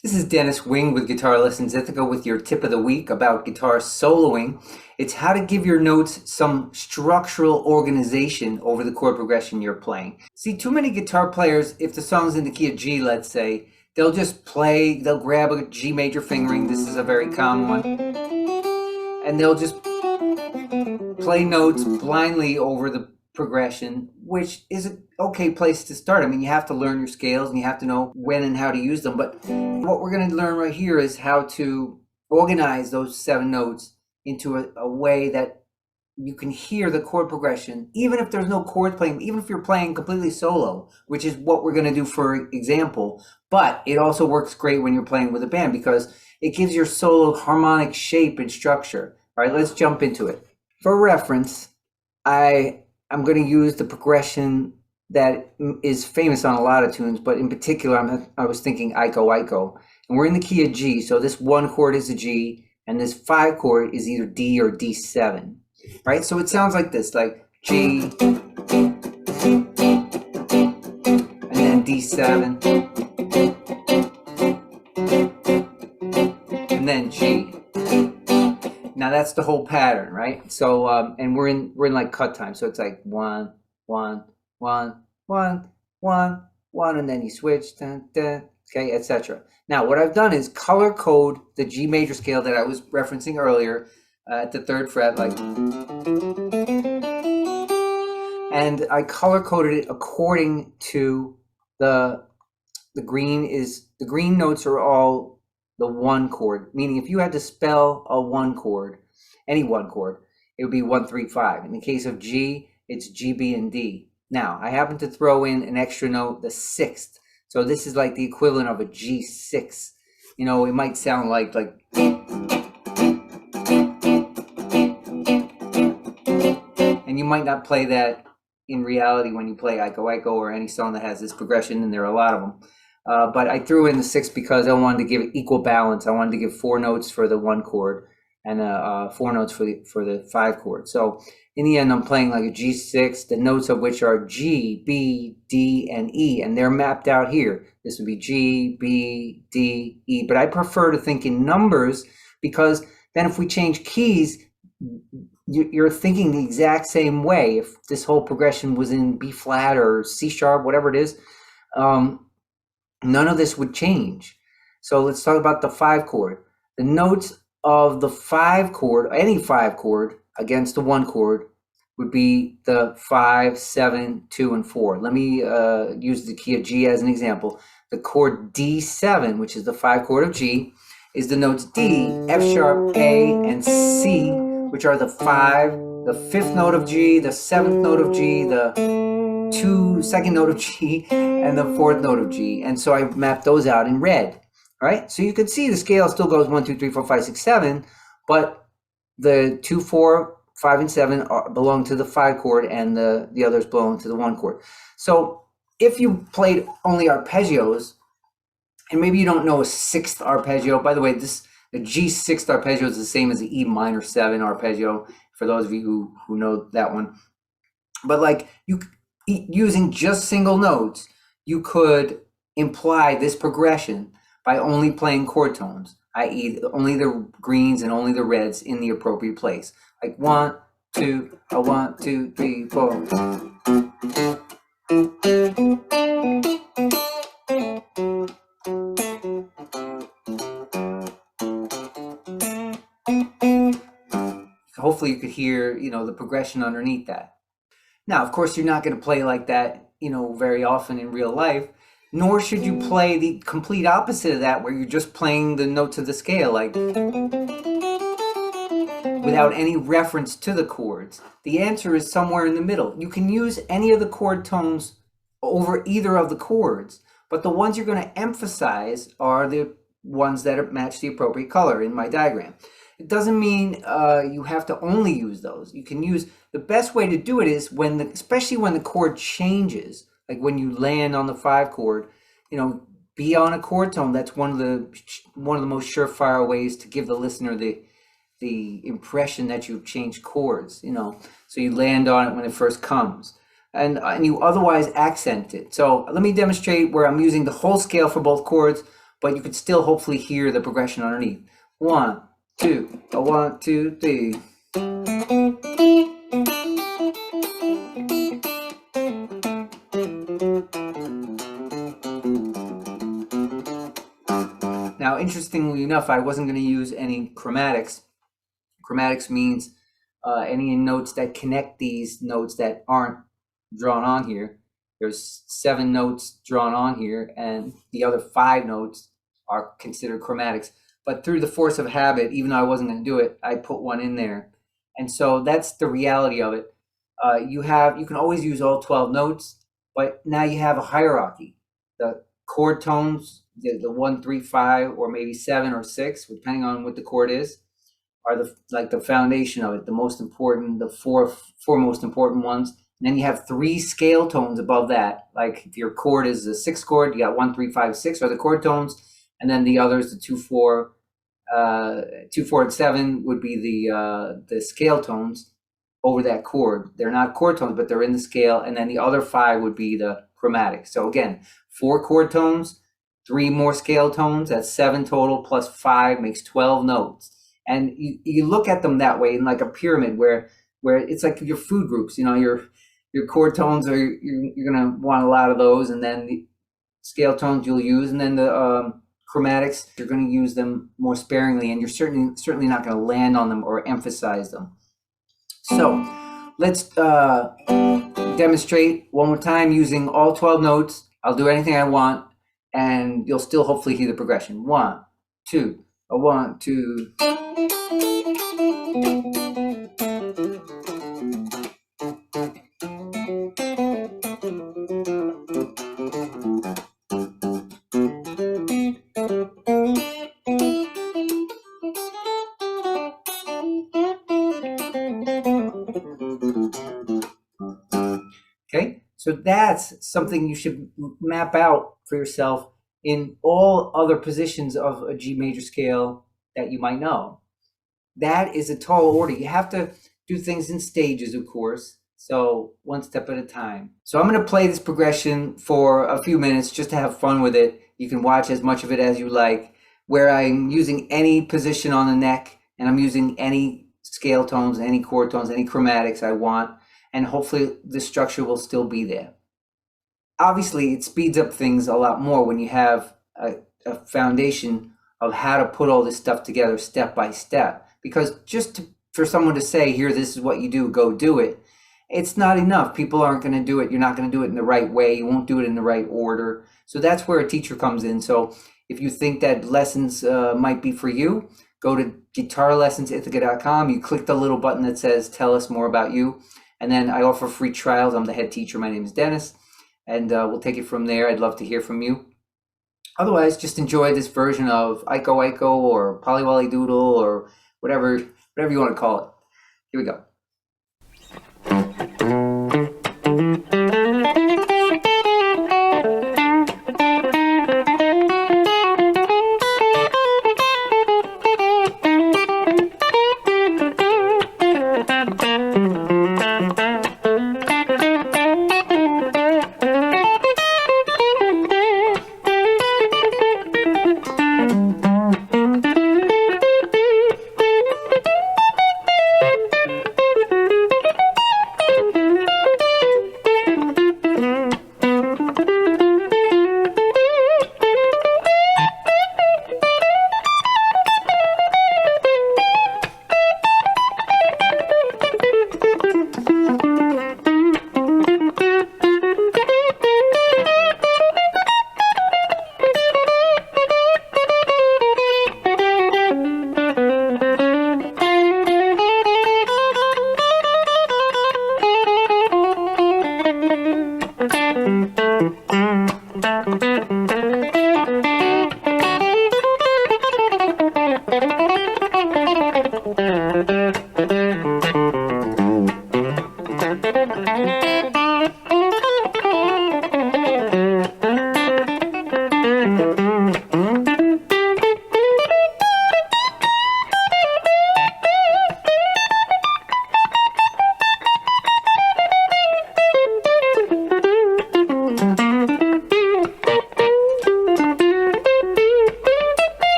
This is Dennis Wing with Guitar Lessons Ithaca with your tip of the week about guitar soloing. It's how to give your notes some structural organization over the chord progression you're playing. See, too many guitar players, if the song's in the key of G, let's say, they'll just play, they'll grab a G major fingering, this is a very common one, and they'll just play notes blindly over the progression, which is an okay place to start. I mean, you have to learn your scales and you have to know when and how to use them. But what we're going to learn right here is how to organize those 7 notes into a way that you can hear the chord progression, even if there's no chords playing, even if you're playing completely solo, which is what we're going to do for example. But it also works great when you're playing with a band because it gives your solo harmonic shape and structure. All right, let's jump into it. For reference, I'm going to use the progression that is famous on a lot of tunes, but in particular, I was thinking Iko Iko. And we're in the key of G, so this 1 chord is a G, and this 5 chord is either D or D7, right? So it sounds like this, like G, and then D7, and then G. Now that's the whole pattern, right? So and we're in like cut time, so it's like 1 1 1 1 1 1, and then you switch, dun, dun, okay, etc. Now what I've done is color code the G major scale that I was referencing earlier at the 3rd fret, like, and I color coded it according to the green notes are all the 1 chord, meaning if you had to spell a 1 chord, any 1 chord, it would be 1 3 5. In the case of G, it's G, B, and D. Now I happen to throw in an extra note, the 6th. So this is like the equivalent of a G6. You know, it might sound like and you might not play that in reality when you play Iko Iko or any song that has this progression, and there are a lot of them. But I threw in the 6 because I wanted to give equal balance. I wanted to give 4 notes for the 1 chord and 4 notes for the 5 chord. So in the end, I'm playing like a G6, the notes of which are G, B, D, and E, and they're mapped out here. This would be G, B, D, E. But I prefer to think in numbers because then if we change keys, you're thinking the exact same way. If this whole progression was in B flat or C sharp, whatever it is, none of this would change. So let's talk about the 5 chord. The notes of the 5 chord, any 5 chord against the 1 chord, would be the 5, 7, 2, and 4. Let me use the key of G as an example. The chord D7, which is the 5 chord of G, is the notes D, F sharp, A, and C, which are the 5, the 5th note of G, the 7th note of G, the 2nd note of G, and the 4th note of G. And so I mapped those out in red, right? So you can see the scale still goes 1, 2, 3, 4, 5, 6, 7, but the 2, 4, 5, and 7 belong to the 5 chord, and the others belong to the 1 chord. So if you played only arpeggios, and maybe you don't know a 6th arpeggio, by the way, the G6 arpeggio is the same as the E minor 7 arpeggio, for those of you who know that one. But like using just single notes, you could imply this progression by only playing chord tones, i.e. only the greens and only the reds in the appropriate place. Like 1, 2, 1, 2, 3, 4. Hopefully you could hear, the progression underneath that. Now, of course, you're not going to play like that, very often in real life, nor should you play the complete opposite of that, where you're just playing the notes of the scale, like without any reference to the chords. The answer is somewhere in the middle. You can use any of the chord tones over either of the chords, but the ones you're going to emphasize are the ones that match the appropriate color in my diagram. It doesn't mean you have to only use those. You can use, the best way to do it is especially when the chord changes, like when you land on the 5 chord, be on a chord tone. That's one of the most surefire ways to give the listener the impression that you've changed chords, so you land on it when it first comes. And you otherwise accent it. So let me demonstrate where I'm using the whole scale for both chords, but you could still hopefully hear the progression underneath. 1, 2, 1, 2, 3. Now, interestingly enough, I wasn't going to use any chromatics. Chromatics means any notes that connect these notes that aren't drawn on here. There's 7 notes drawn on here, and the other 5 notes are considered chromatics. But through the force of habit, even though I wasn't going to do it, I put one in there. And so that's the reality of it. You can always use all 12 notes, but now you have a hierarchy. The chord tones, the 1, 3, 5, or maybe 7 or 6, depending on what the chord is, are the foundation of it, the most important, the four most important ones. And then you have 3 scale tones above that. Like if your chord is a 6 chord, you got 1, 3, 5, 6 are the chord tones, and then the others, the 2, 4, 2, 4, and 7 would be the scale tones over that chord. They're not chord tones, but they're in the scale, and then the other 5 would be the chromatic. So again, 4 chord tones, 3 more scale tones, that's 7 total, plus 5 makes 12 notes. And you look at them that way in like a pyramid where it's like your food groups, your chord tones are, you're going to want a lot of those, and then the scale tones you'll use, and then the chromatics, you're going to use them more sparingly, and you're certainly not going to land on them or emphasize them. So let's demonstrate one more time using all 12 notes. I'll do anything I want, and you'll still hopefully hear the progression. 1, 2, 1, 2. Okay, so that's something you should map out for yourself in all other positions of a G major scale that you might know. That is a tall order. You have to do things in stages, of course, so one step at a time. So I'm going to play this progression for a few minutes just to have fun with it. You can watch as much of it as you like, where I'm using any position on the neck, and I'm using any scale tones, any chord tones, any chromatics I want, and hopefully the structure will still be there. Obviously, it speeds up things a lot more when you have a foundation of how to put all this stuff together step by step. Because for someone to say, here, this is what you do, go do it, it's not enough. People aren't going to do it. You're not going to do it in the right way. You won't do it in the right order. So that's where a teacher comes in. So if you think that lessons might be for you, go to guitarlessonsithaca.com. You click the little button that says, tell us more about you. And then I offer free trials. I'm the head teacher. My name is Dennis. And we'll take it from there. I'd love to hear from you. Otherwise, just enjoy this version of Aiko Aiko or Polly Doodle or whatever you want to call it. Here we go.